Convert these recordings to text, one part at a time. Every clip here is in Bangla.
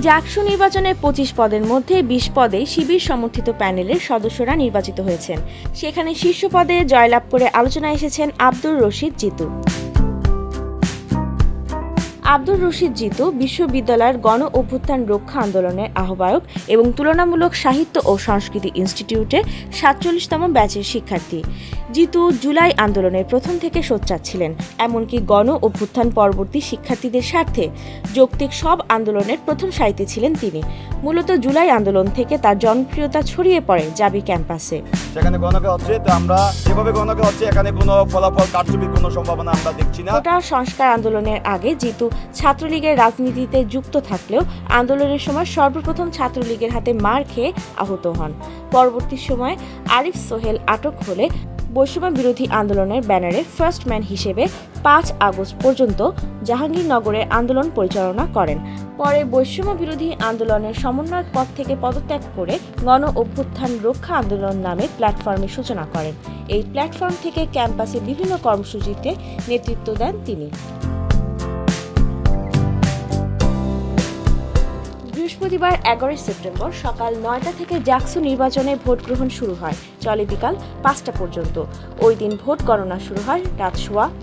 জাকসু নির্বাচনে ২৫ পদের মধ্যে ২০ পদে শিবির সমর্থিত প্যানেলের সদস্যরা নির্বাচিত হয়েছেন। সেখানে শীর্ষ পদে জয়লাভ করে আলোচনায় এসেছেন আব্দুর রশিদ জিতু। আব্দুর রশিদ জিতু বিশ্ববিদ্যালয়ের গণ অভ্যুত্থান রক্ষা আন্দোলনের আহ্বায়ক এবং তুলনামূলক সাহিত্য ও সংস্কৃতি ইনস্টিটিউটের ৪৭তম ব্যাচের শিক্ষার্থী। জিতু জুলাই আন্দোলনের প্রথম থেকে সোচ্চার ছিলেন, এমনকি গণ অভ্যুত্থান পরবর্তী শিক্ষার্থীদের স্বার্থে যৌক্তিক সব আন্দোলনের প্রথম সারিতে ছিলেন তিনি। মূলত জুলাই আন্দোলন থেকে তার জনপ্রিয়তা ছড়িয়ে পড়ে জাবি ক্যাম্পাসে। সেখানে গণকে হচ্ছে, তো আমরা যেভাবে গণকে হচ্ছে এখানে কোনো ফলাফল কারচুপির কোনো সম্ভাবনা আমরা দেখছি না। কোটা সংস্কার আন্দোলনের আগে জিতু ছাত্রলীগের রাজনীতিতে যুক্ত থাকলেও আন্দোলনের সময় সর্বপ্রথম ছাত্রলীগের হাতে মার খেয়ে আহত হন। পরবর্তী সময়ে আরিফ সোহেল আটক হলে বৈষম্য বিরোধী আন্দোলনের ব্যানারে ফার্স্ট ম্যান হিসেবে ৫ আগস্ট পর্যন্ত জাহাঙ্গীরনগরের আন্দোলন পরিচালনা করেন। পরে বৈষম্য বিরোধী আন্দোলনের সমন্বয়ক পদ থেকে পদত্যাগ করে গণ অভ্যুত্থান রক্ষা আন্দোলন নামে প্ল্যাটফর্মের সূচনা করেন। এই প্ল্যাটফর্ম থেকে ক্যাম্পাসে বিভিন্ন কর্মসূচিতে নেতৃত্ব দেন তিনি। বৃহস্পতিবার ১১ সেপ্টেম্বর সকাল ৯টা থেকে জাকসু নির্বাচনে ভোট গ্রহণ শুরু হয়, চলে বিকাল ৫টা পর্যন্ত। ওই দিন ভোট গণনা শুরু হয় রাত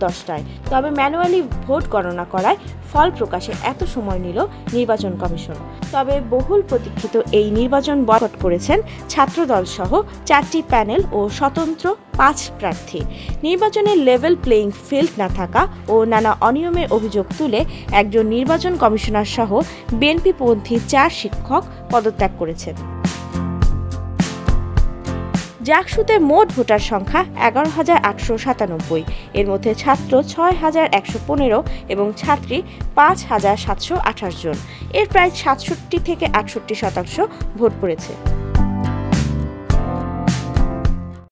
১০টায়। তবে ম্যানুয়ালি ভোট গণনা করায় ফল প্রকাশে এত সময় নিল নির্বাচন কমিশন। তবে বহুল প্রতীক্ষিত এই নির্বাচন বয়কট করেছেন ছাত্রদল সহ ৪টি প্যানেল ও স্বতন্ত্র ৫ প্রার্থী। নির্বাচনের লেভেল প্লেইং ফিল্ড না থাকা ও নানা অনিয়মের অভিযোগ তুলে একজন নির্বাচন কমিশনার সহ বিএনপিপন্থী ৪ শিক্ষক পদত্যাগ করেছেন। জাকসুতে মোট ভোটার সংখ্যা ১১,৮৯৭। এর মধ্যে ছাত্র ৬,১১৫ এবং ছাত্রী ৫,৭২৮ জন। এর প্রায় ৬৭ থেকে ৬৮% ভোট পড়েছে।